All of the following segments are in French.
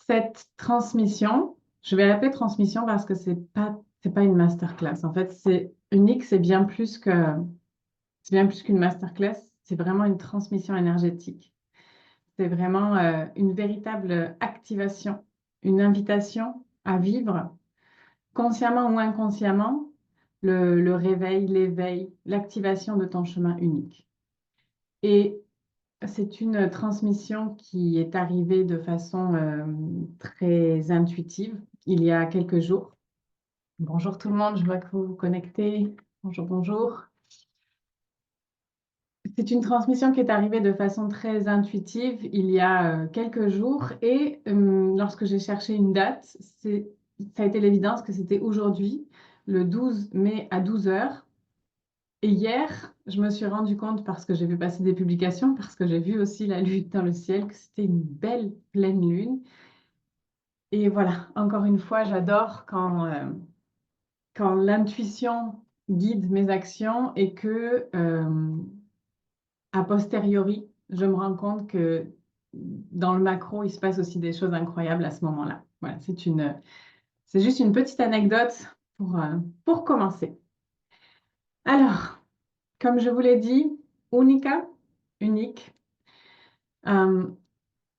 Cette transmission, je vais l'appeler transmission parce que c'est pas une masterclass. En fait, c'est unique, c'est bien plus qu'une masterclass. C'est vraiment une transmission énergétique. C'est vraiment une véritable activation, une invitation à vivre consciemment ou inconsciemment le réveil, l'éveil, l'activation de ton chemin unique. Et c'est une transmission qui est arrivée de façon très intuitive il y a quelques jours. Bonjour tout le monde, je vois que vous vous connectez. Bonjour, bonjour. C'est une transmission qui est arrivée de façon très intuitive il y a quelques jours et lorsque j'ai cherché une date, ça a été l'évidence que c'était aujourd'hui, le 12 mai à 12 heures. Et hier, je me suis rendu compte, parce que j'ai vu passer des publications, parce que j'ai vu aussi la lune dans le ciel, que c'était une belle pleine lune. Et voilà, encore une fois, j'adore quand l'intuition guide mes actions et que, a posteriori, je me rends compte que dans le macro, il se passe aussi des choses incroyables à ce moment-là. Voilà, c'est juste une petite anecdote pour commencer. Alors, comme je vous l'ai dit, Unica, unique. Euh,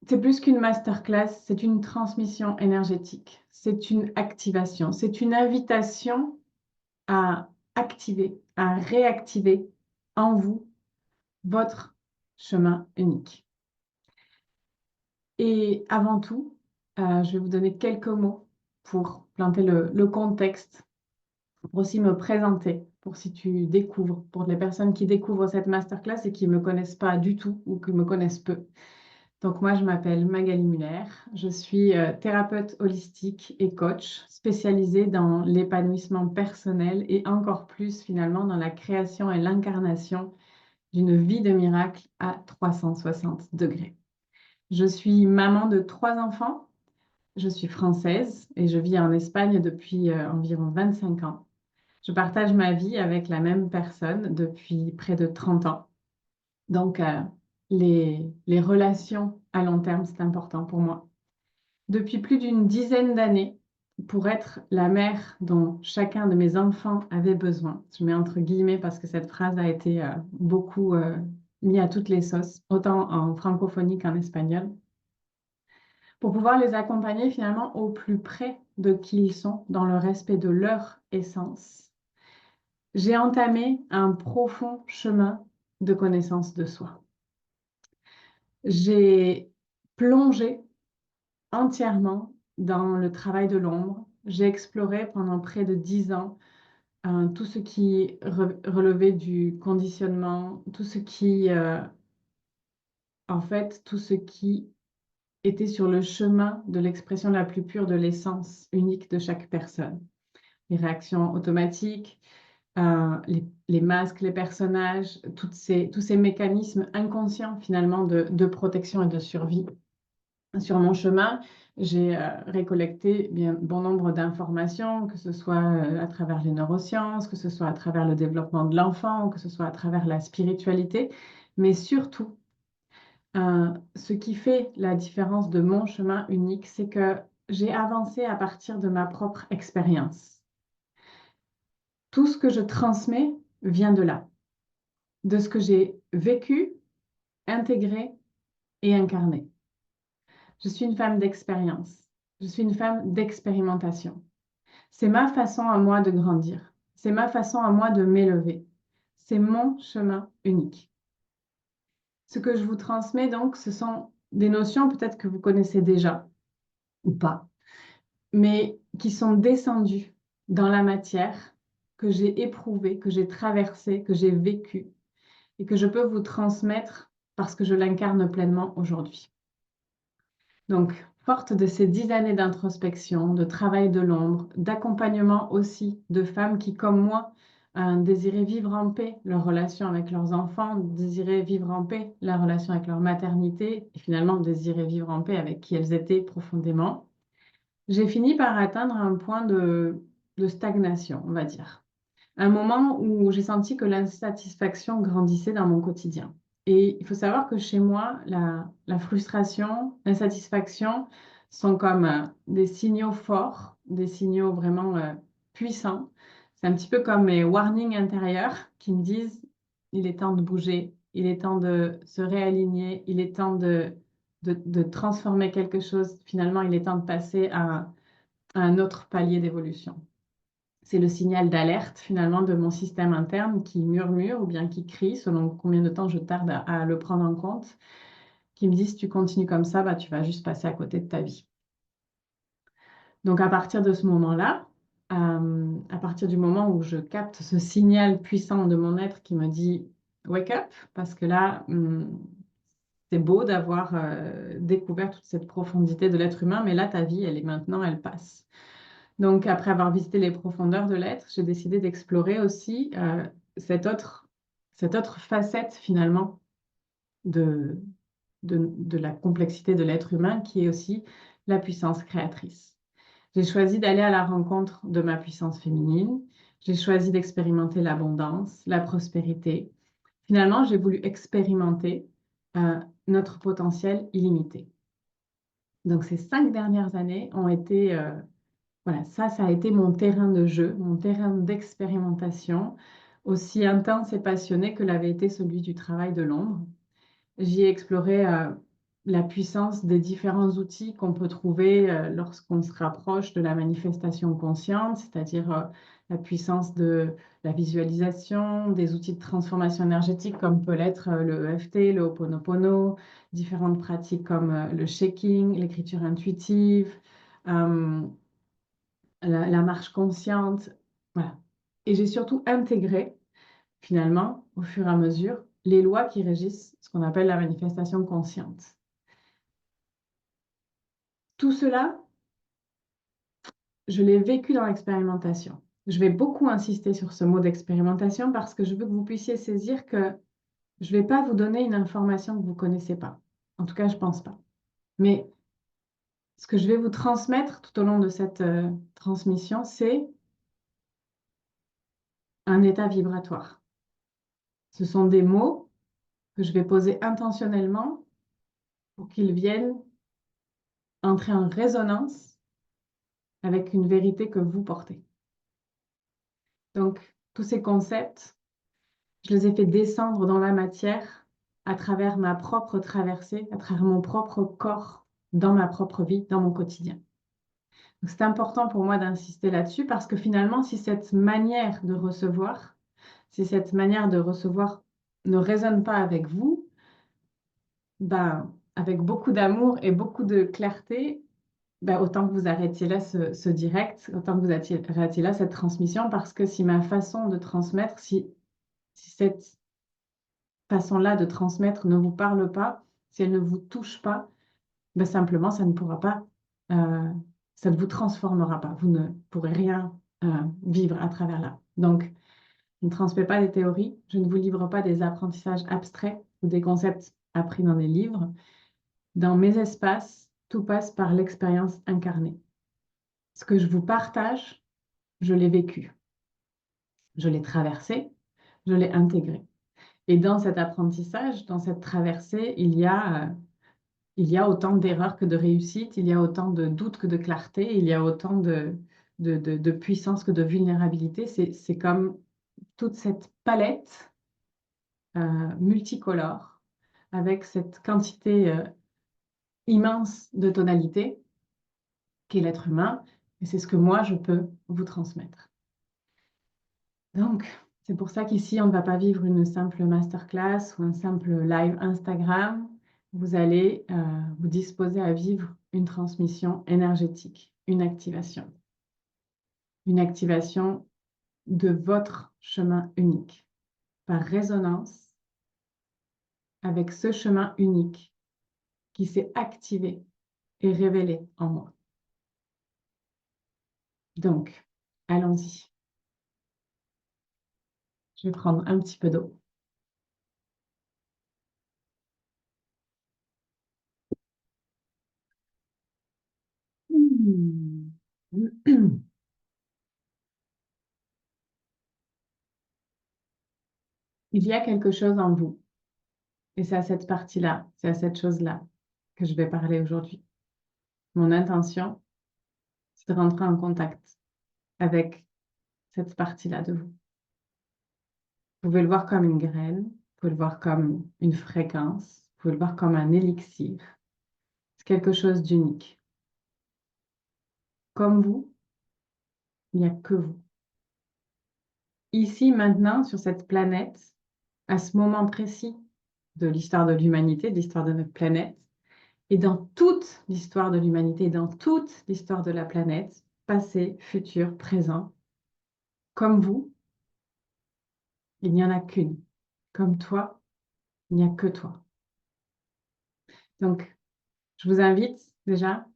c'est plus qu'une masterclass, c'est une transmission énergétique, c'est une activation, c'est une invitation à activer, à réactiver en vous votre chemin unique. Et avant tout, je vais vous donner quelques mots pour planter le contexte, pour aussi me présenter, pour si tu découvres, pour les personnes qui découvrent cette masterclass et qui ne me connaissent pas du tout ou qui me connaissent peu. Donc moi, je m'appelle Magali Muller, je suis thérapeute holistique et coach spécialisée dans l'épanouissement personnel et encore plus finalement dans la création et l'incarnation d'une vie de miracle à 360 degrés. Je suis maman de 3 enfants, je suis française et je vis en Espagne depuis environ 25 ans. Je partage ma vie avec la même personne depuis près de 30 ans. Donc, les relations à long terme, c'est important pour moi. Depuis plus d'une dizaine d'années, pour être la mère dont chacun de mes enfants avait besoin, je mets entre guillemets parce que cette phrase a été beaucoup mise à toutes les sauces, autant en francophonie qu'en espagnol, pour pouvoir les accompagner finalement au plus près de qui ils sont, dans le respect de leur essence. J'ai entamé un profond chemin de connaissance de soi. J'ai plongé entièrement dans le travail de l'ombre. J'ai exploré pendant près de 10 ans tout ce qui relevait du conditionnement, tout ce qui était sur le chemin de l'expression la plus pure de l'essence unique de chaque personne. Les réactions automatiques, les masques, les personnages, tous ces mécanismes inconscients finalement de protection et de survie. Sur mon chemin, j'ai récolté bien bon nombre d'informations, que ce soit à travers les neurosciences, que ce soit à travers le développement de l'enfant, que ce soit à travers la spiritualité, mais surtout, ce qui fait la différence de mon chemin unique, c'est que j'ai avancé à partir de ma propre expérience. Tout ce que je transmets vient de là, de ce que j'ai vécu, intégré et incarné. Je suis une femme d'expérience. Je suis une femme d'expérimentation. C'est ma façon à moi de grandir. C'est ma façon à moi de m'élever. C'est mon chemin unique. Ce que je vous transmets donc, ce sont des notions peut-être que vous connaissez déjà ou pas, mais qui sont descendues dans la matière, que j'ai éprouvée, que j'ai traversée, que j'ai vécue et que je peux vous transmettre parce que je l'incarne pleinement aujourd'hui. Donc, forte de ces 10 années d'introspection, de travail de l'ombre, d'accompagnement aussi de femmes qui, comme moi, désiraient vivre en paix leur relation avec leurs enfants, désiraient vivre en paix la relation avec leur maternité et finalement désiraient vivre en paix avec qui elles étaient profondément, j'ai fini par atteindre un point de stagnation, on va dire. Un moment où j'ai senti que l'insatisfaction grandissait dans mon quotidien. Et il faut savoir que chez moi, la frustration, l'insatisfaction, sont comme des signaux forts, des signaux vraiment puissants. C'est un petit peu comme mes warnings intérieurs qui me disent, il est temps de bouger, il est temps de se réaligner, il est temps de transformer quelque chose. Finalement, il est temps de passer à un autre palier d'évolution. C'est le signal d'alerte finalement de mon système interne qui murmure ou bien qui crie, selon combien de temps je tarde à le prendre en compte, qui me dit si tu continues comme ça, bah, tu vas juste passer à côté de ta vie. Donc à partir de ce moment-là, à partir du moment où je capte ce signal puissant de mon être qui me dit wake up, parce que là, c'est beau d'avoir découvert toute cette profondité de l'être humain, mais là, ta vie, elle est maintenant, elle passe. Donc, après avoir visité les profondeurs de l'être, j'ai décidé d'explorer aussi cette autre facette finalement de, de la complexité de l'être humain qui est aussi la puissance créatrice. J'ai choisi d'aller à la rencontre de ma puissance féminine. J'ai choisi d'expérimenter l'abondance, la prospérité. Finalement, j'ai voulu expérimenter notre potentiel illimité. Donc, ces 5 dernières années ont été voilà, ça a été mon terrain de jeu, mon terrain d'expérimentation, aussi intense et passionné que l'avait été celui du travail de l'ombre. J'y ai exploré la puissance des différents outils qu'on peut trouver lorsqu'on se rapproche de la manifestation consciente, c'est-à-dire la puissance de la visualisation, des outils de transformation énergétique comme peut l'être le EFT, le Ho'oponopono, différentes pratiques comme le shaking, l'écriture intuitive. euh, la marche consciente, voilà. Et j'ai surtout intégré, finalement, au fur et à mesure, les lois qui régissent ce qu'on appelle la manifestation consciente. Tout cela, je l'ai vécu dans l'expérimentation. Je vais beaucoup insister sur ce mot d'expérimentation parce que je veux que vous puissiez saisir que je ne vais pas vous donner une information que vous ne connaissez pas. En tout cas, je ne pense pas. Mais ce que je vais vous transmettre tout au long de cette transmission, c'est un état vibratoire. Ce sont des mots que je vais poser intentionnellement pour qu'ils viennent entrer en résonance avec une vérité que vous portez. Donc, tous ces concepts, je les ai fait descendre dans la matière à travers ma propre traversée, à travers mon propre corps, dans ma propre vie, dans mon quotidien. Donc, c'est important pour moi d'insister là-dessus parce que finalement, si cette manière de recevoir, ne résonne pas avec vous, ben, avec beaucoup d'amour et beaucoup de clarté, ben, autant que vous arrêtiez là ce direct, autant que vous arrêtiez là cette transmission, parce que si ma façon de transmettre, si cette façon-là de transmettre ne vous parle pas, si elle ne vous touche pas, ben, simplement, ça ne pourra pas, ça ne vous transformera pas. Vous ne pourrez rien vivre à travers là. Donc, je ne transmets pas des théories, je ne vous livre pas des apprentissages abstraits ou des concepts appris dans des livres. Dans mes espaces, tout passe par l'expérience incarnée. Ce que je vous partage, je l'ai vécu, je l'ai traversé, je l'ai intégré. Et dans cet apprentissage, dans cette traversée, il y a autant d'erreurs que de réussites, il y a autant de doutes que de clarté, il y a autant de puissance que de vulnérabilité. C'est comme toute cette palette multicolore avec cette quantité immense de tonalités qu'est l'être humain. Et c'est ce que moi, je peux vous transmettre. Donc, c'est pour ça qu'ici, on ne va pas vivre une simple masterclass ou un simple live Instagram. Vous allez vous disposer à vivre une transmission énergétique, une activation. Une activation de votre chemin unique, par résonance avec ce chemin unique qui s'est activé et révélé en moi. Donc, allons-y. Je vais prendre un petit peu d'eau. Il y a quelque chose en vous, et c'est à cette partie-là, c'est à cette chose-là que je vais parler aujourd'hui. mon intention, c'est de rentrer en contact avec cette partie-là de vous. Vous pouvez le voir comme une graine, vous pouvez le voir comme une fréquence, vous pouvez le voir comme un élixir. C'est quelque chose d'unique. Comme vous, il n'y a que vous. Ici, maintenant, sur cette planète, à ce moment précis de l'histoire de l'humanité, de l'histoire de notre planète, et dans toute l'histoire de l'humanité, dans toute l'histoire de la planète, passé, futur, présent, comme vous, il n'y en a qu'une. Comme toi, il n'y a que toi. Donc, je vous invite déjà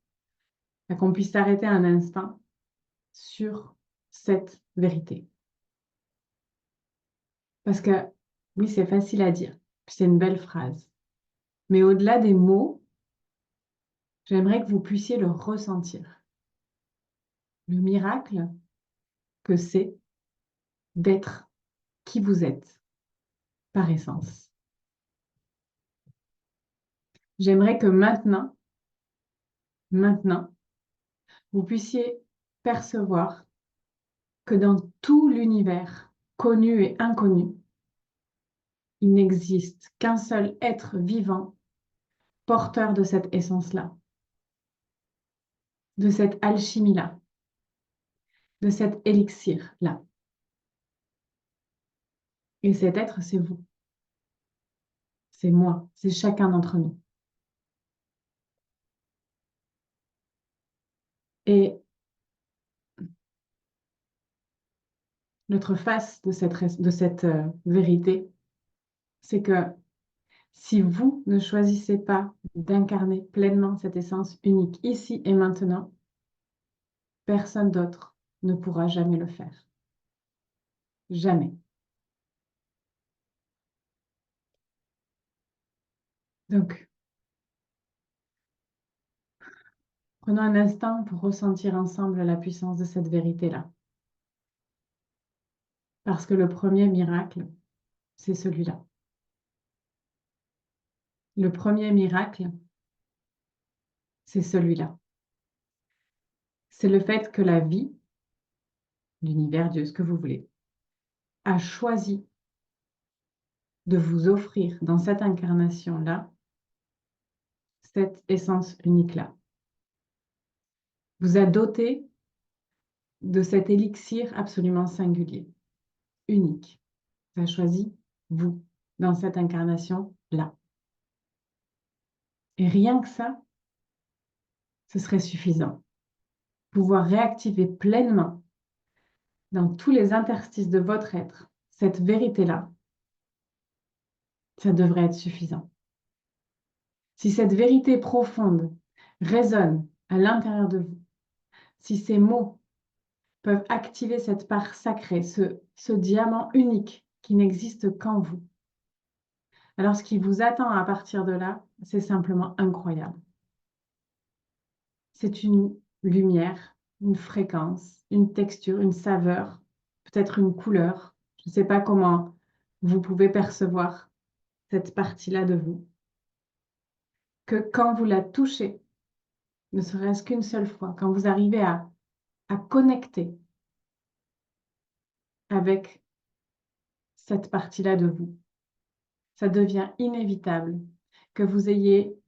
à qu'on puisse s'arrêter un instant sur cette vérité. Parce que, oui, c'est facile à dire, c'est une belle phrase. Mais au-delà des mots, j'aimerais que vous puissiez le ressentir. Le miracle que c'est d'être qui vous êtes par essence. J'aimerais que maintenant, vous puissiez percevoir que dans tout l'univers, connu et inconnu, il n'existe qu'un seul être vivant porteur de cette essence-là, de cette alchimie-là, de cet élixir-là. Et cet être, c'est vous. C'est moi, c'est chacun d'entre nous. Et l'autre face de cette vérité, c'est que si vous ne choisissez pas d'incarner pleinement cette essence unique ici et maintenant, personne d'autre ne pourra jamais le faire. Jamais. Donc, prenons un instant pour ressentir ensemble la puissance de cette vérité-là. Parce que le premier miracle, c'est celui-là. Le premier miracle, c'est celui-là. C'est le fait que la vie, l'univers, Dieu, ce que vous voulez, a choisi de vous offrir dans cette incarnation-là cette essence unique-là. Vous a doté de cet élixir absolument singulier, unique. Vous a choisi, vous, dans cette incarnation-là. Et rien que ça, ce serait suffisant. Pouvoir réactiver pleinement dans tous les interstices de votre être cette vérité-là, ça devrait être suffisant. Si cette vérité profonde résonne à l'intérieur de vous, si ces mots peuvent activer cette part sacrée, ce diamant unique qui n'existe qu'en vous, alors ce qui vous attend à partir de là, c'est simplement incroyable. C'est une lumière, une fréquence, une texture, une saveur, peut-être une couleur. Je ne sais pas comment vous pouvez percevoir cette partie-là de vous. Que quand vous la touchez, ne serait-ce qu'une seule fois, quand vous arrivez à connecter avec cette partie-là de vous, ça devient inévitable que vous ayez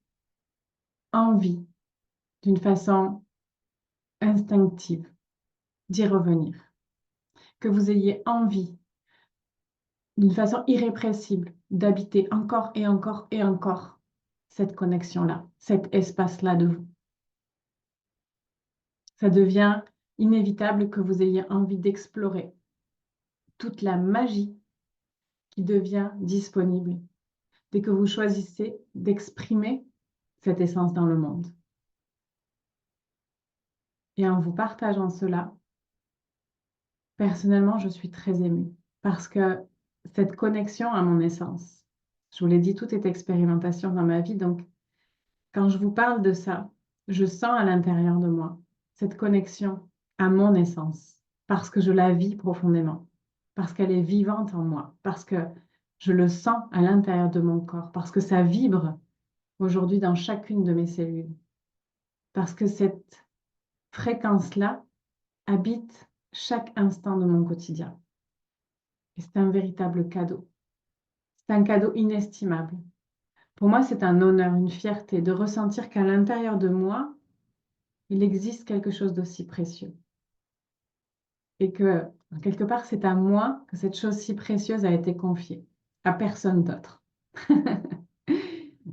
envie, d'une façon instinctive, d'y revenir. Que vous ayez envie, d'une façon irrépressible, d'habiter encore et encore et encore cette connexion-là, cet espace-là de vous. Ça devient inévitable que vous ayez envie d'explorer toute la magie qui devient disponible dès que vous choisissez d'exprimer cette essence dans le monde. Et en vous partageant cela, personnellement, je suis très émue parce que cette connexion à mon essence, je vous l'ai dit, tout est expérimentation dans ma vie, donc quand je vous parle de ça, je sens à l'intérieur de moi cette connexion à mon essence parce que je la vis profondément, parce qu'elle est vivante en moi, parce que je le sens à l'intérieur de mon corps, parce que ça vibre aujourd'hui dans chacune de mes cellules. parce que cette fréquence-là habite chaque instant de mon quotidien. Et c'est un véritable cadeau. C'est un cadeau inestimable. Pour moi, c'est un honneur, une fierté de ressentir qu'à l'intérieur de moi, il existe quelque chose d'aussi précieux. Et que, quelque part, c'est à moi que cette chose si précieuse a été confiée, à personne d'autre.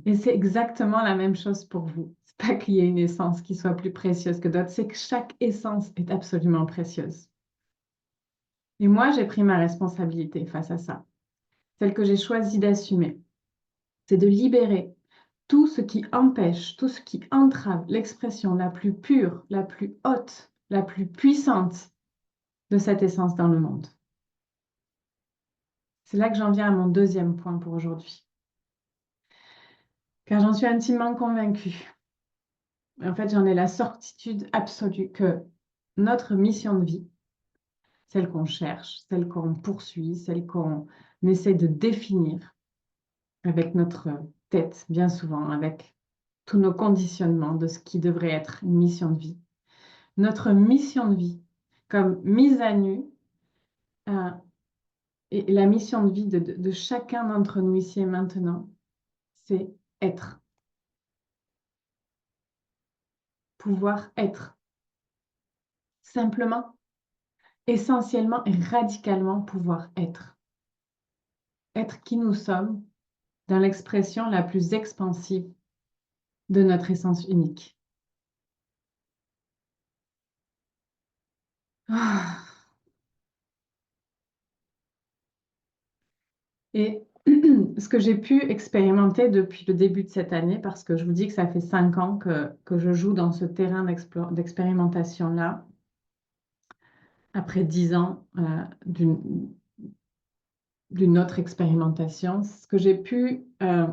Et c'est exactement la même chose pour vous. C'est pas qu'il y ait une essence qui soit plus précieuse que d'autres, c'est que chaque essence est absolument précieuse. Et moi, j'ai pris ma responsabilité face à ça, celle que j'ai choisi d'assumer. C'est de libérer tout ce qui empêche, tout ce qui entrave l'expression la plus pure, la plus haute, la plus puissante de cette essence dans le monde. C'est là que j'en viens à mon deuxième point pour aujourd'hui. Car j'en suis intimement convaincue. En fait, j'en ai la certitude absolue que notre mission de vie, celle qu'on cherche, celle qu'on poursuit, celle qu'on essaie de définir avec notre tête, bien souvent, avec tous nos conditionnements de ce qui devrait être une mission de vie. Notre mission de vie, comme mise à nu, euh, et la mission de vie de chacun d'entre nous ici et maintenant, c'est être. Pouvoir être. Simplement, essentiellement et radicalement pouvoir être. Être qui nous sommes dans l'expression la plus expansive de notre essence unique. Ah. Et ce que j'ai pu expérimenter depuis le début de cette année, parce que je vous dis que ça fait 5 ans que je joue dans ce terrain d'expérimentation-là, après 10 ans d'une autre expérimentation, ce que j'ai pu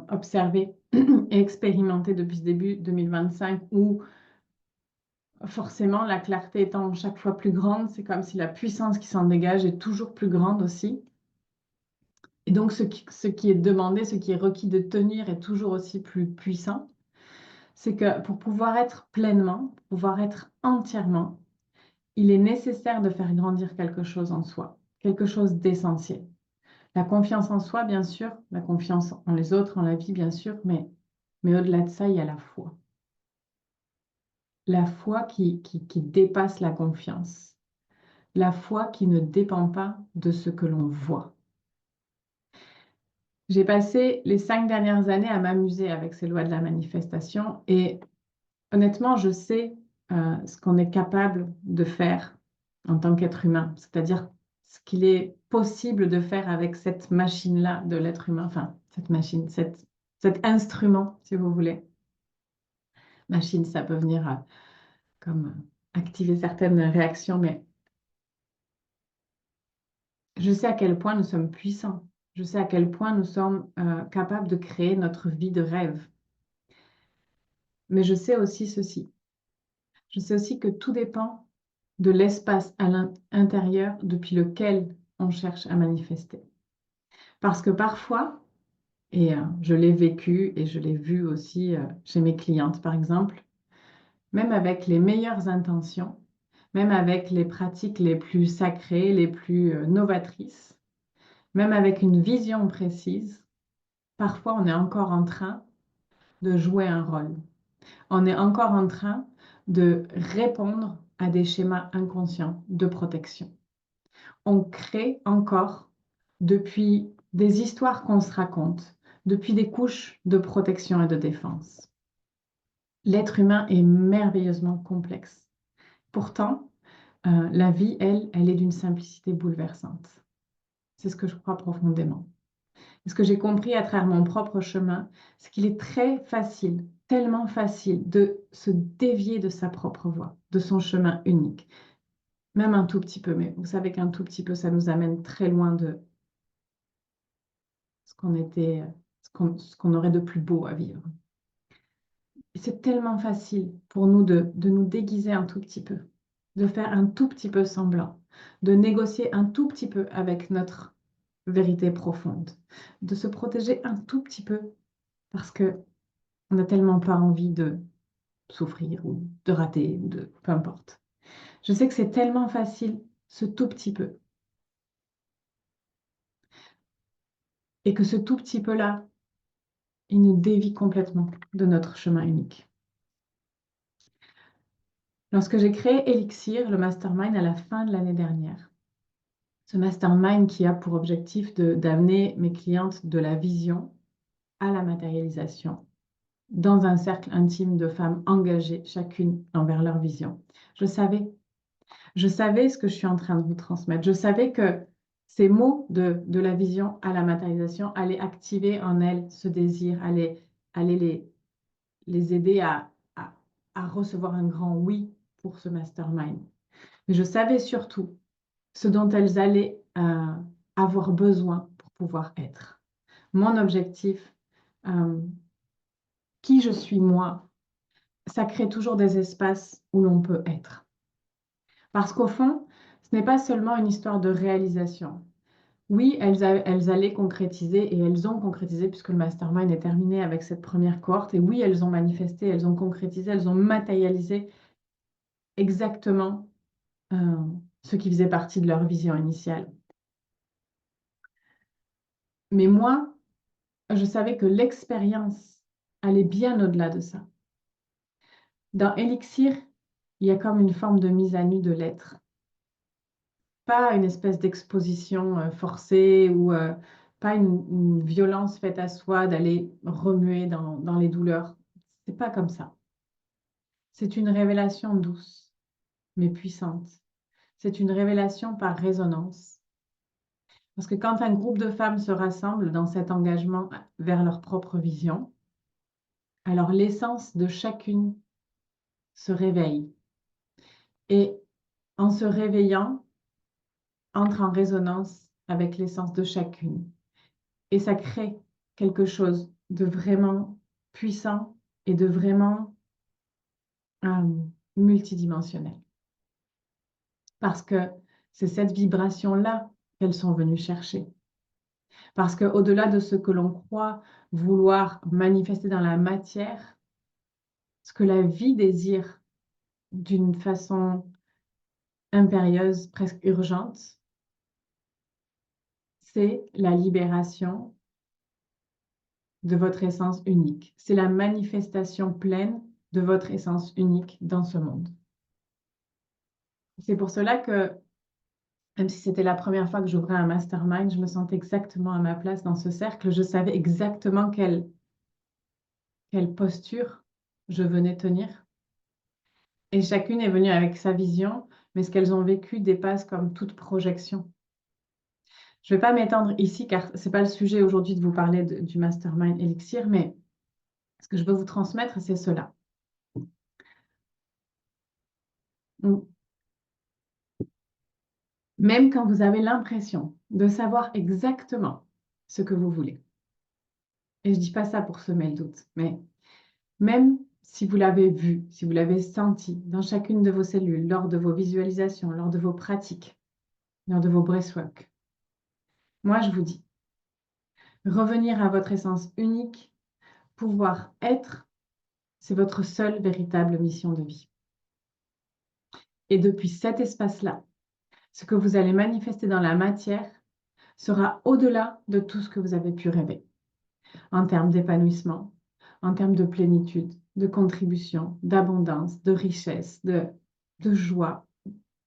observer et expérimenter depuis ce début 2025, où forcément la clarté étant chaque fois plus grande, c'est comme si la puissance qui s'en dégage est toujours plus grande aussi. Et donc, ce qui est demandé, ce qui est requis de tenir est toujours aussi plus puissant. C'est que pour pouvoir être pleinement, pour pouvoir être entièrement, il est nécessaire de faire grandir quelque chose en soi, quelque chose d'essentiel. La confiance en soi, bien sûr, la confiance en les autres, en la vie, bien sûr, mais au-delà de ça, il y a la foi. La foi qui dépasse la confiance. La foi qui ne dépend pas de ce que l'on voit. J'ai passé les 5 dernières années à m'amuser avec ces lois de la manifestation et honnêtement, je sais ce qu'on est capable de faire en tant qu'être humain, c'est-à-dire ce qu'il est possible de faire avec cette machine-là de l'être humain, enfin, cette machine, cet instrument, si vous voulez. Machine, ça peut venir comme activer certaines réactions, mais je sais à quel point nous sommes puissants. Je sais à quel point nous sommes capables de créer notre vie de rêve. Mais je sais aussi ceci. Je sais aussi que tout dépend de l'espace à l'intérieur depuis lequel on cherche à manifester. Parce que parfois, et je l'ai vécu et je l'ai vu aussi chez mes clientes, par exemple, même avec les meilleures intentions, même avec les pratiques les plus sacrées, les plus novatrices, même avec une vision précise, parfois on est encore en train de jouer un rôle. On est encore en train de répondre à des schémas inconscients de protection. On crée encore, depuis des histoires qu'on se raconte, depuis des couches de protection et de défense. L'être humain est merveilleusement complexe. Pourtant, la vie, elle est d'une simplicité bouleversante. C'est ce que je crois profondément. Et ce que j'ai compris à travers mon propre chemin, c'est qu'il est très facile, tellement facile de se dévier de sa propre voie, de son chemin unique. Même un tout petit peu, mais vous savez qu'un tout petit peu, ça nous amène très loin de ce qu'on était, ce qu'on aurait de plus beau à vivre. Et c'est tellement facile pour nous de nous déguiser un tout petit peu, de faire un tout petit peu semblant, de négocier un tout petit peu avec notre vérité profonde, de se protéger un tout petit peu parce que on n'a tellement pas envie de souffrir ou de rater ou de peu importe. Je sais que c'est tellement facile, ce tout petit peu. Et que ce tout petit peu-là, il nous dévie complètement de notre chemin unique. Lorsque j'ai créé Elixir, le mastermind à la fin de l'année dernière, ce mastermind qui a pour objectif d'amener mes clientes de la vision à la matérialisation dans un cercle intime de femmes engagées, chacune envers leur vision. Je savais ce que je suis en train de vous transmettre. Je savais que ces mots de la vision à la matérialisation allaient activer en elles ce désir, allaient les aider à recevoir un grand oui pour ce mastermind. Mais je savais surtout ce dont elles allaient avoir besoin pour pouvoir être. Mon objectif, qui je suis moi, ça crée toujours des espaces où l'on peut être. Parce qu'au fond, ce n'est pas seulement une histoire de réalisation. Oui, elles allaient concrétiser et elles ont concrétisé puisque le mastermind est terminé avec cette première cohorte. Et oui, elles ont manifesté, elles ont concrétisé, elles ont matérialisé exactement ce qui faisait partie de leur vision initiale. Mais moi, je savais que l'expérience allait bien au-delà de ça. Dans Elixir, il y a comme une forme de mise à nu de l'être. Pas une espèce d'exposition forcée ou pas une violence faite à soi d'aller remuer dans les douleurs. C'est pas comme ça. C'est une révélation douce, mais puissante. C'est une révélation par résonance. Parce que quand un groupe de femmes se rassemble dans cet engagement vers leur propre vision, alors l'essence de chacune se réveille. Et en se réveillant, entre en résonance avec l'essence de chacune. Et ça crée quelque chose de vraiment puissant et de vraiment multidimensionnel. Parce que c'est cette vibration-là qu'elles sont venues chercher. Parce qu'au-delà de ce que l'on croit vouloir manifester dans la matière, ce que la vie désire d'une façon impérieuse, presque urgente, c'est la libération de votre essence unique. C'est la manifestation pleine de votre essence unique dans ce monde. C'est pour cela que, même si c'était la première fois que j'ouvrais un mastermind, je me sentais exactement à ma place dans ce cercle. Je savais exactement quelle posture je venais tenir. Et chacune est venue avec sa vision, mais ce qu'elles ont vécu dépasse comme toute projection. Je ne vais pas m'étendre ici, car ce n'est pas le sujet aujourd'hui de vous parler du mastermind Elixir, mais ce que je veux vous transmettre, c'est cela. Même quand vous avez l'impression de savoir exactement ce que vous voulez. Et je ne dis pas ça pour semer le doute, mais même si vous l'avez vu, si vous l'avez senti dans chacune de vos cellules, lors de vos visualisations, lors de vos pratiques, lors de vos breathwork, moi je vous dis, revenir à votre essence unique, pouvoir être, c'est votre seule véritable mission de vie. Et depuis cet espace-là, ce que vous allez manifester dans la matière sera au-delà de tout ce que vous avez pu rêver, en termes d'épanouissement, en termes de plénitude, de contribution, d'abondance, de richesse, de joie,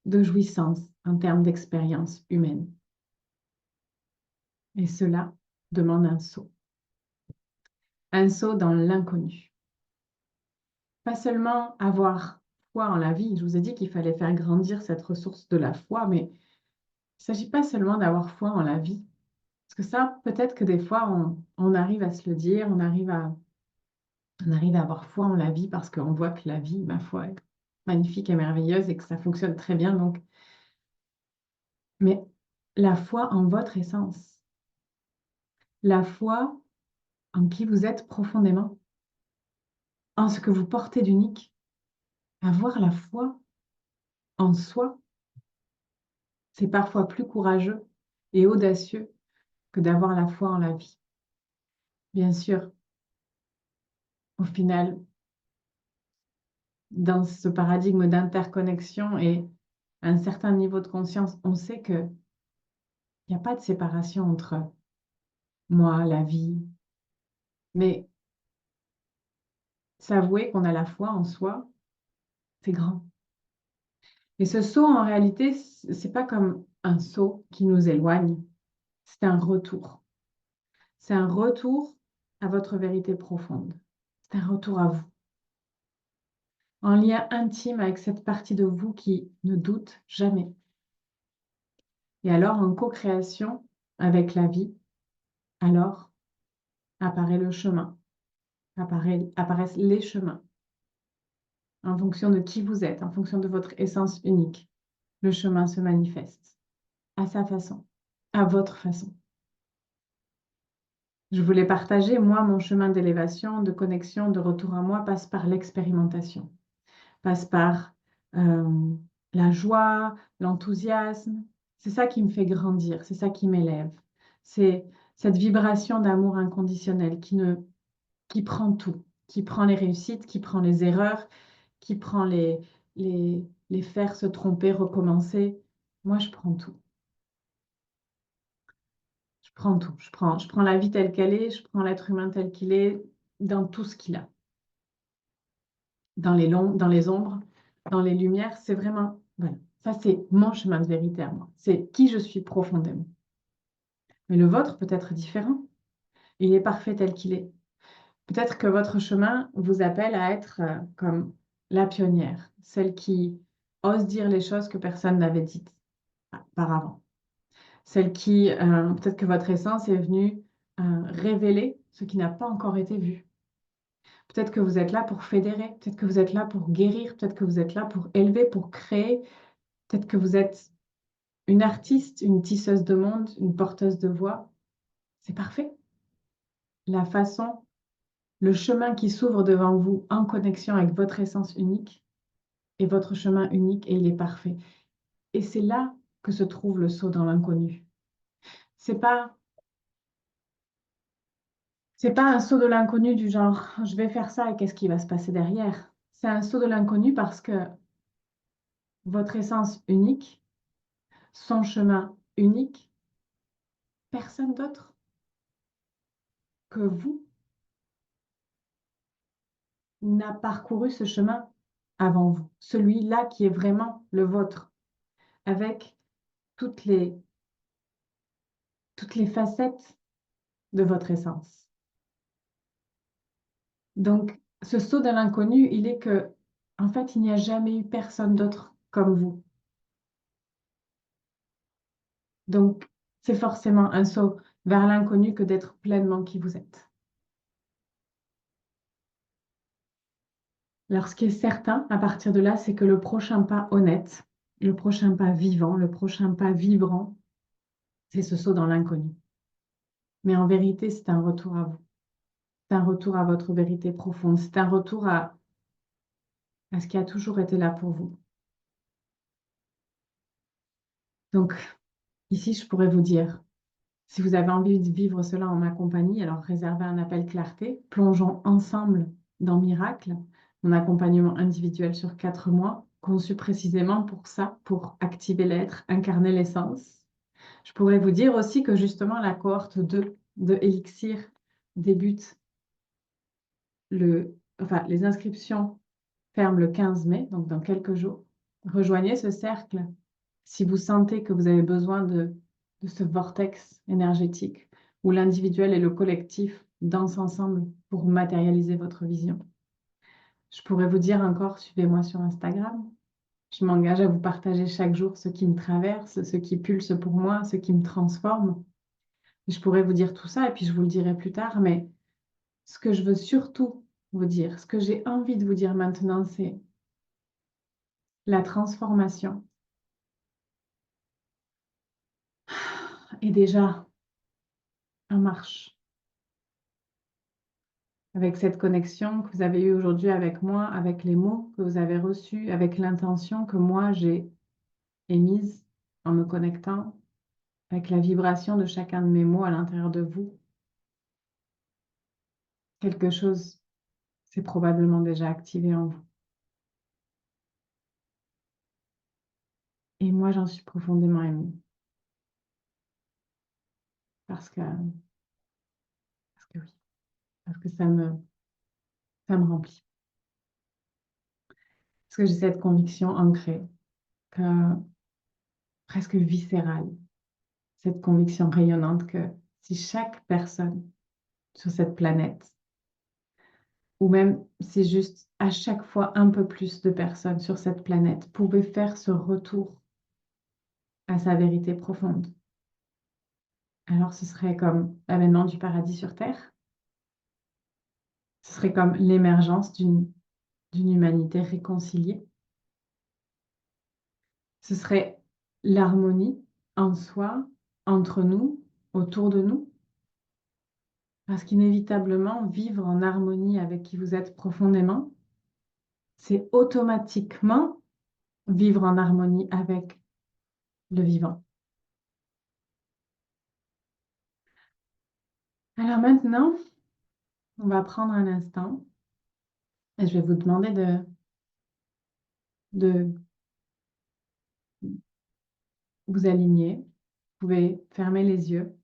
de jouissance, en termes d'expérience humaine. Et cela demande un saut. Un saut dans l'inconnu. Pas seulement avoir foi en la vie, je vous ai dit qu'il fallait faire grandir cette ressource de la foi, mais il ne s'agit pas seulement d'avoir foi en la vie. Parce que ça, peut-être que des fois, on arrive à se le dire, on arrive à avoir foi en la vie parce qu'on voit que la vie, ma foi, est magnifique et merveilleuse et que ça fonctionne très bien. Donc, mais la foi en votre essence, la foi en qui vous êtes profondément, en ce que vous portez d'unique, avoir la foi en soi, c'est parfois plus courageux et audacieux que d'avoir la foi en la vie. Bien sûr, au final, dans ce paradigme d'interconnexion et un certain niveau de conscience, on sait qu'il n'y a pas de séparation entre moi, la vie, mais s'avouer qu'on a la foi en soi, c'est grand. Et ce saut, en réalité, c'est pas comme un saut qui nous éloigne, c'est un retour. C'est un retour à votre vérité profonde. C'est un retour à vous, en lien intime avec cette partie de vous qui ne doute jamais. Et alors, en co-création avec la vie, alors apparaît le chemin, apparaissent les chemins, en fonction de qui vous êtes, en fonction de votre essence unique. Le chemin se manifeste à sa façon, à votre façon. Je voulais partager, moi, mon chemin d'élévation, de connexion, de retour à moi passe par l'expérimentation, passe par la joie, l'enthousiasme. C'est ça qui me fait grandir, c'est ça qui m'élève. C'est cette vibration d'amour inconditionnel qui prend tout, qui prend les réussites, qui prend les erreurs, qui prend les faire se tromper, recommencer. Moi, je prends tout. Je prends tout. Je prends la vie telle qu'elle est, je prends l'être humain tel qu'il est, dans tout ce qu'il a. Dans les ombres, dans les lumières, c'est vraiment, voilà, ça c'est mon chemin de vérité à moi. C'est qui je suis profondément. Mais le vôtre peut être différent. Il est parfait tel qu'il est. Peut-être que votre chemin vous appelle à être comme la pionnière, celle qui ose dire les choses que personne n'avait dites auparavant. Celle qui, peut-être que votre essence est venue révéler ce qui n'a pas encore été vu. Peut-être que vous êtes là pour fédérer, peut-être que vous êtes là pour guérir, peut-être que vous êtes là pour élever, pour créer, peut-être que vous êtes une artiste, une tisseuse de monde, une porteuse de voix. C'est parfait. La façon, le chemin qui s'ouvre devant vous en connexion avec votre essence unique est votre chemin unique et il est parfait. Et c'est là que se trouve le saut dans l'inconnu. C'est pas, c'est pas un saut de l'inconnu du genre je vais faire ça et qu'est-ce qui va se passer derrière. C'est un saut de l'inconnu parce que votre essence unique, son chemin unique, personne d'autre que vous n'a parcouru ce chemin avant vous, celui-là qui est vraiment le vôtre, avec toutes les, toutes les facettes de votre essence. Donc, ce saut de l'inconnu, il est que, en fait, il n'y a jamais eu personne d'autre comme vous. Donc, c'est forcément un saut vers l'inconnu que d'être pleinement qui vous êtes. Alors, ce qui est certain à partir de là, c'est que le prochain pas honnête, le prochain pas vivant, le prochain pas vibrant, c'est ce saut dans l'inconnu. Mais en vérité, c'est un retour à vous. C'est un retour à votre vérité profonde. C'est un retour à ce qui a toujours été là pour vous. Donc, ici, je pourrais vous dire, si vous avez envie de vivre cela en ma compagnie, alors réservez un appel clarté. Plongeons ensemble dans Miracle, mon accompagnement individuel sur 4 mois, conçu précisément pour ça, pour activer l'être, incarner l'essence. Je pourrais vous dire aussi que justement, la cohorte 2 de Elixir débute les inscriptions ferment le 15 mai, donc dans quelques jours. Rejoignez ce cercle si vous sentez que vous avez besoin de ce vortex énergétique où l'individuel et le collectif dansent ensemble pour matérialiser votre vision. Je pourrais vous dire encore, suivez-moi sur Instagram. Je m'engage à vous partager chaque jour ce qui me traverse, ce qui pulse pour moi, ce qui me transforme. Je pourrais vous dire tout ça et puis je vous le dirai plus tard, mais ce que je veux surtout vous dire, ce que j'ai envie de vous dire maintenant, c'est la transformation est déjà en marche. Avec cette connexion que vous avez eue aujourd'hui avec moi, avec les mots que vous avez reçus, avec l'intention que moi j'ai émise en me connectant, avec la vibration de chacun de mes mots à l'intérieur de vous, quelque chose s'est probablement déjà activé en vous. Et moi, j'en suis profondément émue. Parce que oui, parce que ça me remplit. Parce que j'ai cette conviction ancrée, que, presque viscérale, cette conviction rayonnante que si chaque personne sur cette planète, ou même si juste à chaque fois un peu plus de personnes sur cette planète pouvaient faire ce retour à sa vérité profonde, alors ce serait comme l'avènement du paradis sur Terre. Ce serait comme l'émergence d'une humanité réconciliée. Ce serait l'harmonie en soi, entre nous, autour de nous. Parce qu'inévitablement, vivre en harmonie avec qui vous êtes profondément, c'est automatiquement vivre en harmonie avec le vivant. Alors maintenant, on va prendre un instant et je vais vous demander de vous aligner. Vous pouvez fermer les yeux.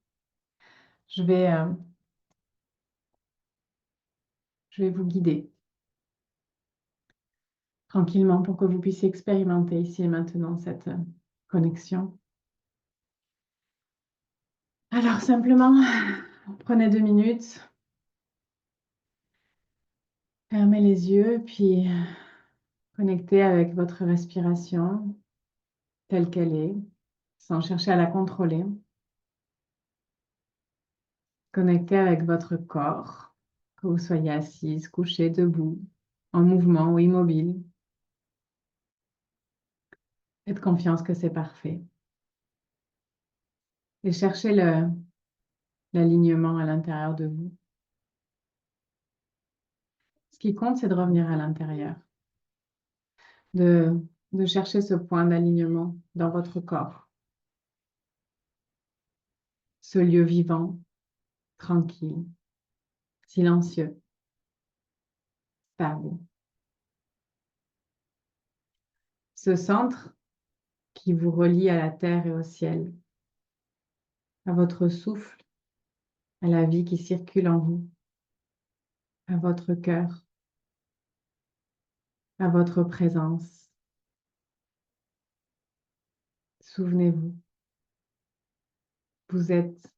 Je vais vous guider tranquillement pour que vous puissiez expérimenter ici et maintenant cette connexion. Alors simplement, prenez 2 minutes, fermez les yeux, puis connectez avec votre respiration telle qu'elle est, sans chercher à la contrôler. Connectez avec votre corps, que vous soyez assise, couchée, debout, en mouvement ou immobile. Faites confiance que c'est parfait. Et cherchez l'alignement à l'intérieur de vous. Ce qui compte, c'est de revenir à l'intérieur, de chercher ce point d'alignement dans votre corps, ce lieu vivant, tranquille, silencieux, stable. Ce centre qui vous relie à la terre et au ciel, à votre souffle, à la vie qui circule en vous, à votre cœur, à votre présence. Souvenez-vous, vous êtes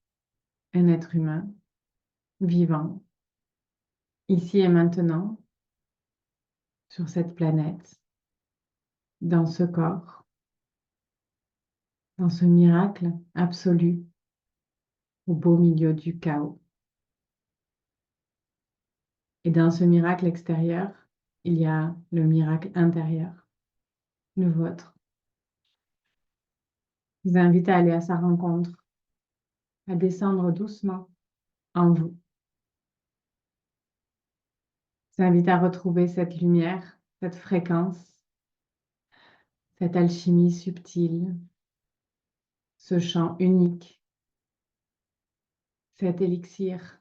un être humain, vivant, ici et maintenant, sur cette planète, dans ce corps, dans ce miracle absolu, au beau milieu du chaos. Et dans ce miracle extérieur, il y a le miracle intérieur, le vôtre. Je vous invite à aller à sa rencontre, à descendre doucement en vous. Je vous invite à retrouver cette lumière, cette fréquence, cette alchimie subtile, ce chant unique, cet élixir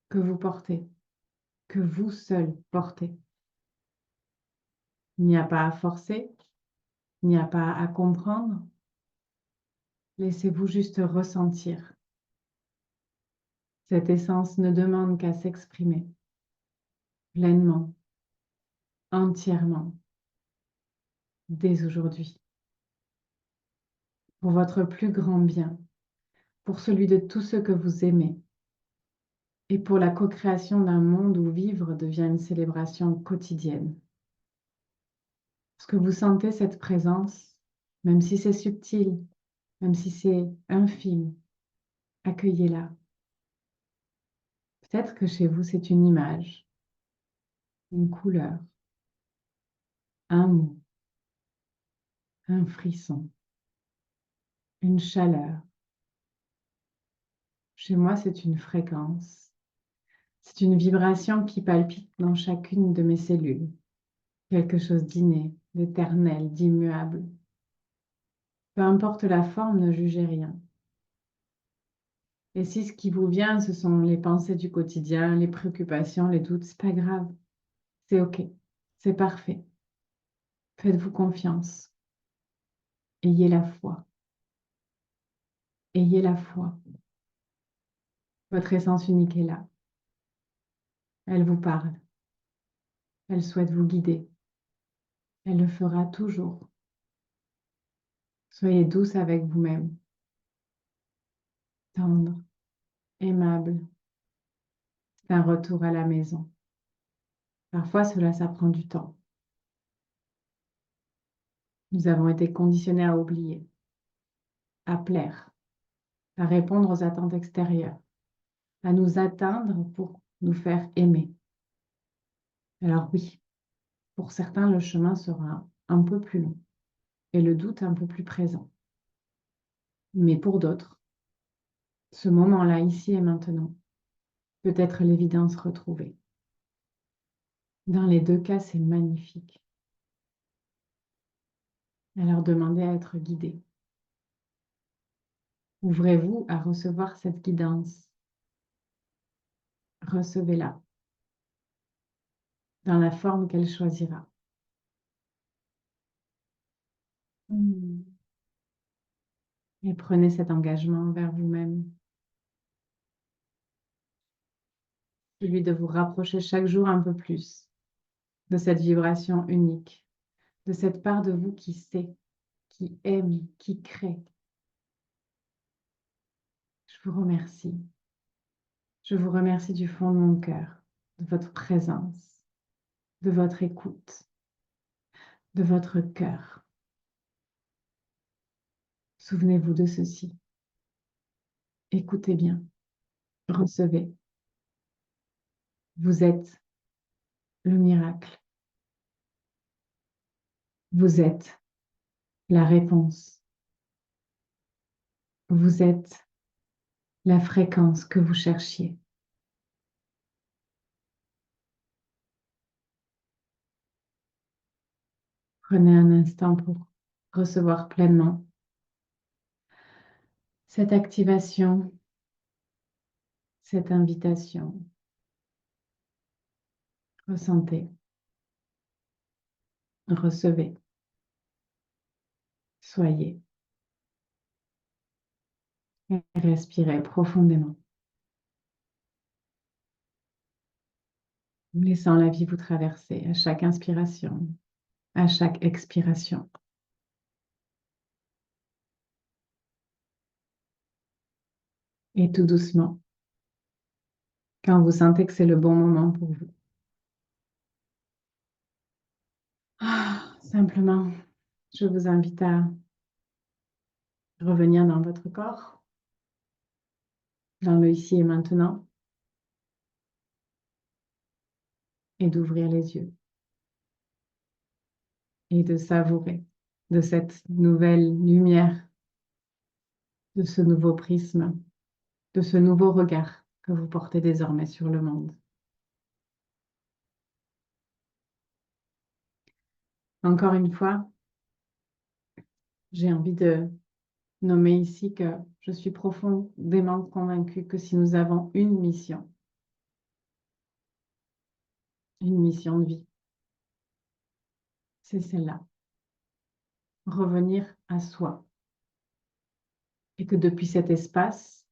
que vous portez, que vous seul portez. Il n'y a pas à forcer, il n'y a pas à comprendre. Laissez-vous juste ressentir. Cette essence ne demande qu'à s'exprimer pleinement, entièrement, dès aujourd'hui, pour votre plus grand bien, pour celui de tous ceux que vous aimez, et pour la co-création d'un monde où vivre devient une célébration quotidienne. Parce que vous sentez cette présence, même si c'est subtil, même si c'est infime, accueillez-la. Peut-être que chez vous, c'est une image, une couleur, un mot, un frisson, une chaleur. Chez moi, c'est une fréquence. C'est une vibration qui palpite dans chacune de mes cellules. Quelque chose d'inné, d'éternel, d'immuable. Peu importe la forme, ne jugez rien. Et si ce qui vous vient, ce sont les pensées du quotidien, les préoccupations, les doutes, c'est pas grave. C'est OK. C'est parfait. Faites-vous confiance. Ayez la foi. Ayez la foi. Votre essence unique est là. Elle vous parle. Elle souhaite vous guider. Elle le fera toujours. Soyez douce avec vous-même, tendre, aimable. C'est un retour à la maison. Parfois, ça prend du temps. Nous avons été conditionnés à oublier, à plaire, à répondre aux attentes extérieures, à nous atteindre pour nous faire aimer. Alors oui, pour certains, le chemin sera un peu plus long et le doute un peu plus présent. Mais pour d'autres, ce moment-là, ici et maintenant, peut être l'évidence retrouvée. Dans les deux cas, c'est magnifique. Alors demandez à être guidé. Ouvrez-vous à recevoir cette guidance. Recevez-la dans la forme qu'elle choisira. Hmm. Et prenez cet engagement envers vous-même, celui de vous rapprocher chaque jour un peu plus de cette vibration unique, de cette part de vous qui sait, qui aime, qui crée. Je vous remercie. Je vous remercie du fond de mon cœur, de votre présence, de votre écoute, de votre cœur. Souvenez-vous de ceci. Écoutez bien, recevez. Vous êtes le miracle. Vous êtes la réponse. Vous êtes la fréquence que vous cherchiez. Prenez un instant pour recevoir pleinement cette activation, cette invitation. Ressentez, recevez, soyez et respirez profondément, laissant la vie vous traverser à chaque inspiration, à chaque expiration. Et tout doucement, quand vous sentez que c'est le bon moment pour vous. Simplement, je vous invite à revenir dans votre corps, dans le ici et maintenant, et d'ouvrir les yeux et de savourer de cette nouvelle lumière, de ce nouveau prisme, de ce nouveau regard que vous portez désormais sur le monde. Encore une fois, j'ai envie de nommer ici que je suis profondément convaincue que si nous avons une mission de vie, c'est celle-là, revenir à soi. Et que depuis cet espace,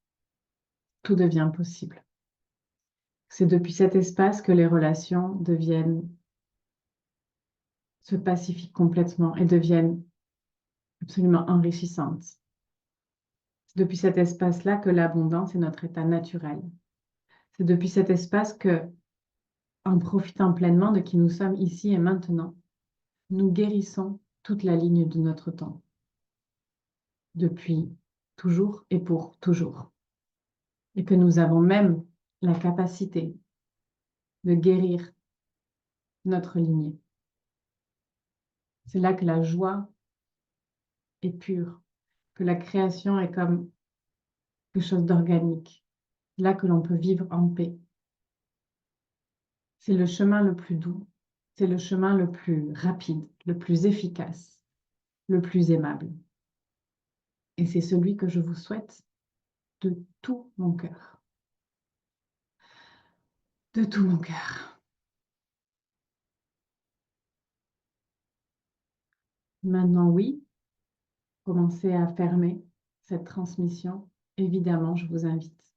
tout devient possible. C'est depuis cet espace que les relations se pacifient complètement et deviennent absolument enrichissantes. C'est depuis cet espace-là que l'abondance est notre état naturel. C'est depuis cet espace que, en profitant pleinement de qui nous sommes ici et maintenant, nous guérissons toute la ligne de notre temps, depuis toujours et pour toujours. Et que nous avons même la capacité de guérir notre lignée. C'est là que la joie est pure, que la création est comme quelque chose d'organique, là que l'on peut vivre en paix. C'est le chemin le plus doux, c'est le chemin le plus rapide, le plus efficace, le plus aimable. Et c'est celui que je vous souhaite de tout mon cœur. De tout mon cœur. Maintenant, oui, commencez à fermer cette transmission, évidemment, je vous invite.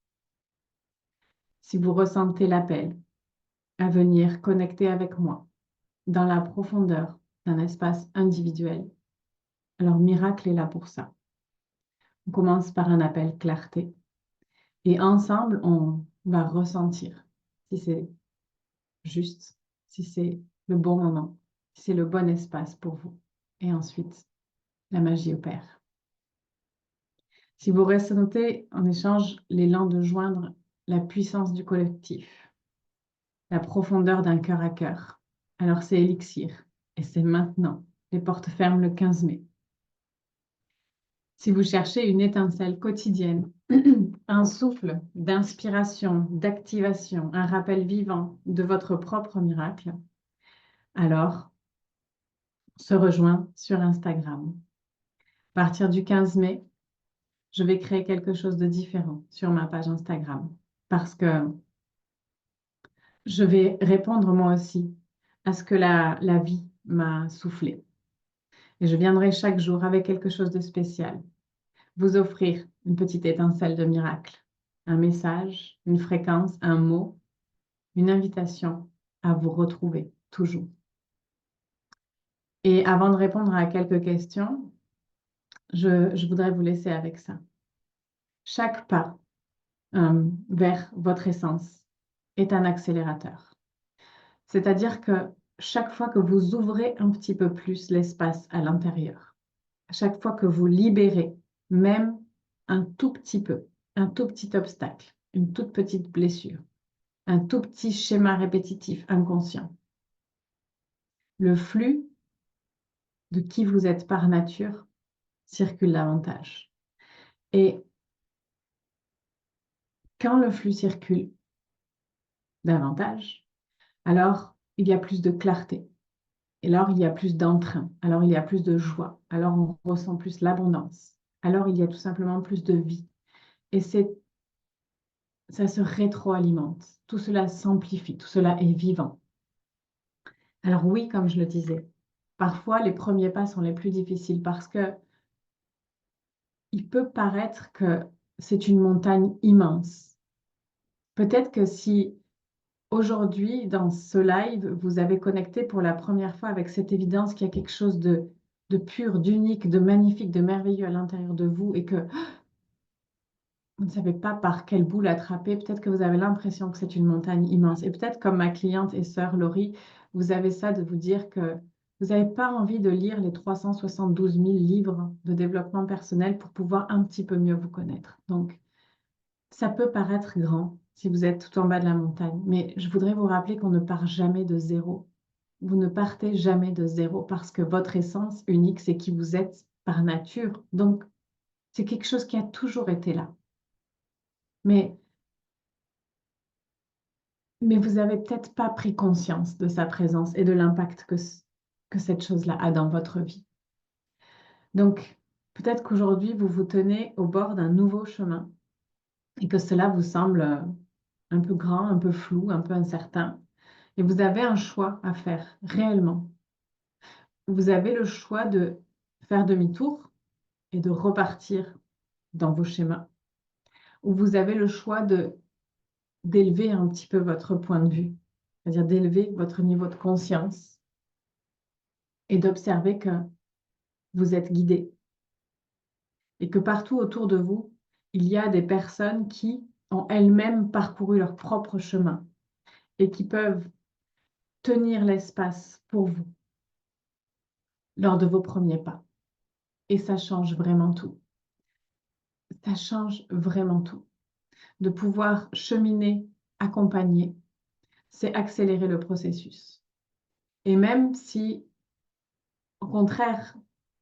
Si vous ressentez l'appel à venir connecter avec moi dans la profondeur d'un espace individuel, alors Miracle est là pour ça. On commence par un appel clarté et ensemble, on va ressentir si c'est juste, si c'est le bon moment, si c'est le bon espace pour vous. Et ensuite, la magie opère. Si vous ressentez en échange l'élan de joindre la puissance du collectif, la profondeur d'un cœur à cœur, alors c'est Elixir et c'est maintenant. Les portes ferment le 15 mai. Si vous cherchez une étincelle quotidienne, un souffle d'inspiration, d'activation, un rappel vivant de votre propre miracle, alors on se rejoint sur Instagram. À partir du 15 mai, je vais créer quelque chose de différent sur ma page Instagram parce que je vais répondre moi aussi à ce que la vie m'a soufflé. Et je viendrai chaque jour avec quelque chose de spécial, vous offrir une petite étincelle de miracle, un message, une fréquence, un mot, une invitation à vous retrouver toujours. Et avant de répondre à quelques questions, je voudrais vous laisser avec ça. Chaque pas vers votre essence est un accélérateur. C'est-à-dire que chaque fois que vous ouvrez un petit peu plus l'espace à l'intérieur, chaque fois que vous libérez même un tout petit peu, un tout petit obstacle, une toute petite blessure, un tout petit schéma répétitif inconscient, le flux de qui vous êtes par nature circule davantage. Et quand le flux circule davantage, alors il y a plus de clarté. Et alors il y a plus d'entrain. Alors il y a plus de joie. Alors on ressent plus l'abondance. Alors il y a tout simplement plus de vie. Et ça se rétroalimente. Tout cela s'amplifie. Tout cela est vivant. Alors oui, comme je le disais, parfois les premiers pas sont les plus difficiles parce que il peut paraître que c'est une montagne immense. Peut-être que si aujourd'hui, dans ce live, vous avez connecté pour la première fois avec cette évidence qu'il y a quelque chose de pur, d'unique, de magnifique, de merveilleux à l'intérieur de vous et que vous ne savez pas par quel bout l'attraper. Peut-être que vous avez l'impression que c'est une montagne immense. Et peut-être comme ma cliente et sœur Laurie, vous avez ça de vous dire que vous n'avez pas envie de lire les 372 000 livres de développement personnel pour pouvoir un petit peu mieux vous connaître. Donc, ça peut paraître grand si vous êtes tout en bas de la montagne, mais je voudrais vous rappeler qu'on ne part jamais de zéro. Vous ne partez jamais de zéro parce que votre essence unique, c'est qui vous êtes par nature. Donc, c'est quelque chose qui a toujours été là. Mais vous n'avez peut-être pas pris conscience de sa présence et de l'impact que cette chose-là a dans votre vie. Donc, peut-être qu'aujourd'hui, vous vous tenez au bord d'un nouveau chemin et que cela vous semble un peu grand, un peu flou, un peu incertain. Et vous avez un choix à faire réellement. Vous avez le choix de faire demi-tour et de repartir dans vos schémas. Ou vous avez le choix d'élever un petit peu votre point de vue, c'est-à-dire d'élever votre niveau de conscience et d'observer que vous êtes guidé et que partout autour de vous, il y a des personnes qui ont elles-mêmes parcouru leur propre chemin et qui peuvent tenir l'espace pour vous lors de vos premiers pas. Et ça change vraiment tout. Ça change vraiment tout. De pouvoir cheminer, accompagner, c'est accélérer le processus. Et même si, au contraire,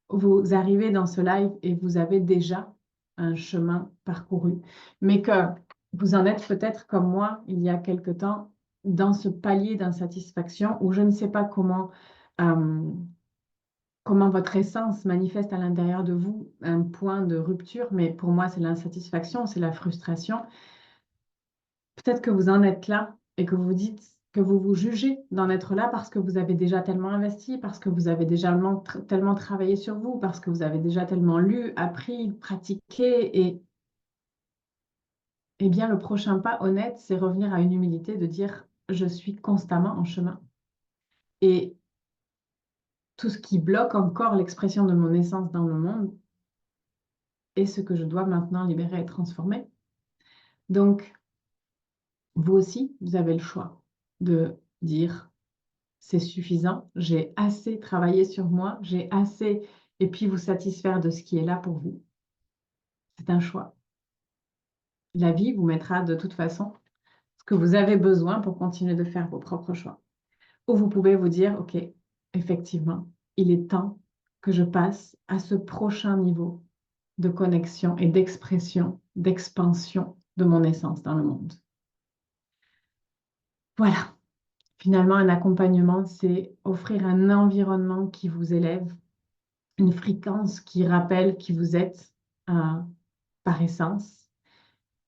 vous arrivez dans ce live et vous avez déjà un chemin parcouru, mais que vous en êtes peut-être comme moi il y a quelque temps dans ce palier d'insatisfaction où je ne sais pas comment votre essence manifeste à l'intérieur de vous un point de rupture, mais pour moi c'est l'insatisfaction, c'est la frustration. Peut-être que vous en êtes là et que vous vous dites, que vous vous jugez d'en être là parce que vous avez déjà tellement investi, parce que vous avez déjà tellement travaillé sur vous, parce que vous avez déjà tellement lu, appris, pratiqué. Et eh bien, le prochain pas honnête, c'est revenir à une humilité de dire, je suis constamment en chemin. Et tout ce qui bloque encore l'expression de mon essence dans le monde est ce que je dois maintenant libérer et transformer. Donc, vous aussi, vous avez le choix de dire, c'est suffisant, j'ai assez travaillé sur moi, j'ai assez, et puis vous satisfaire de ce qui est là pour vous. C'est un choix. La vie vous mettra de toute façon ce que vous avez besoin pour continuer de faire vos propres choix. Ou vous pouvez vous dire, OK, effectivement, il est temps que je passe à ce prochain niveau de connexion et d'expression, d'expansion de mon essence dans le monde. Voilà. Finalement, un accompagnement, c'est offrir un environnement qui vous élève, une fréquence qui rappelle qui vous êtes par essence.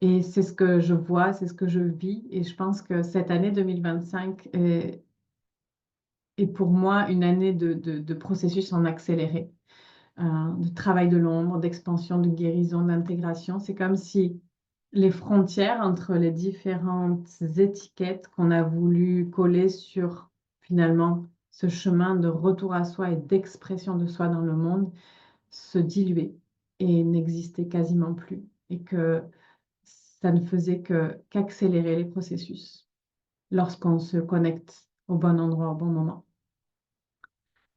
Et c'est ce que je vois, c'est ce que je vis. Et je pense que cette année 2025 est pour moi une année de processus en accéléré, de travail de l'ombre, d'expansion, de guérison, d'intégration. C'est comme si les frontières entre les différentes étiquettes qu'on a voulu coller sur finalement ce chemin de retour à soi et d'expression de soi dans le monde se diluaient et n'existaient quasiment plus. Et que ça ne faisait qu'accélérer les processus lorsqu'on se connecte au bon endroit, au bon moment.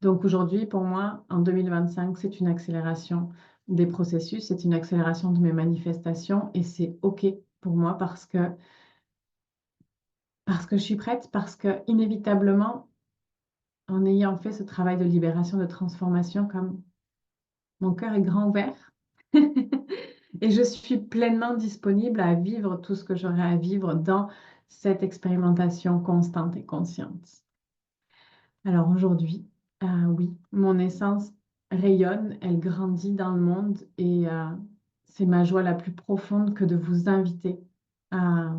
Donc aujourd'hui, pour moi, en 2025, c'est une accélération des processus, c'est une accélération de mes manifestations et c'est OK pour moi parce que je suis prête, parce que inévitablement, en ayant fait ce travail de libération, de transformation, comme mon cœur est grand ouvert et je suis pleinement disponible à vivre tout ce que j'aurai à vivre dans cette expérimentation constante et consciente. Alors aujourd'hui, oui, mon essence rayonne, elle grandit dans le monde et c'est ma joie la plus profonde que de vous inviter à,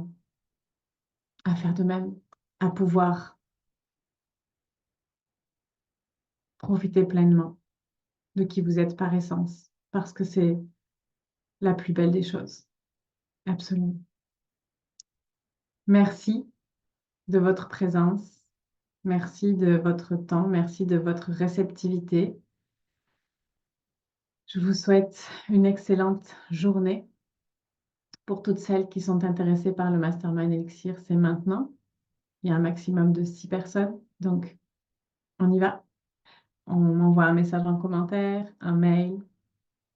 à faire de même, à pouvoir profiter pleinement de qui vous êtes par essence, parce que c'est la plus belle des choses, absolument. Merci de votre présence, merci de votre temps, merci de votre réceptivité. Je vous souhaite une excellente journée. Pour toutes celles qui sont intéressées par le Mastermind Elixir, c'est maintenant. Il y a un maximum de 6 personnes, donc on y va. On m'envoie un message en commentaire, un mail.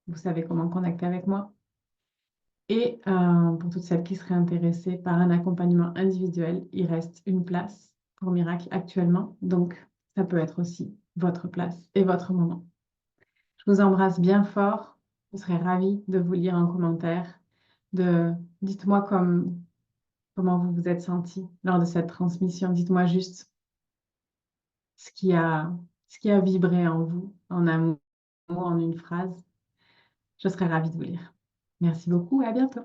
Vous savez comment connecter avec moi. Et pour toutes celles qui seraient intéressées par un accompagnement individuel, il reste une place pour Miracle actuellement. Donc, ça peut être aussi votre place et votre moment. Je vous embrasse bien fort. Je serais ravie de vous lire en commentaire. Dites-moi comment vous vous êtes senti lors de cette transmission. Dites-moi juste ce qui a vibré en vous, en un mot, en une phrase. Je serais ravie de vous lire. Merci beaucoup et à bientôt.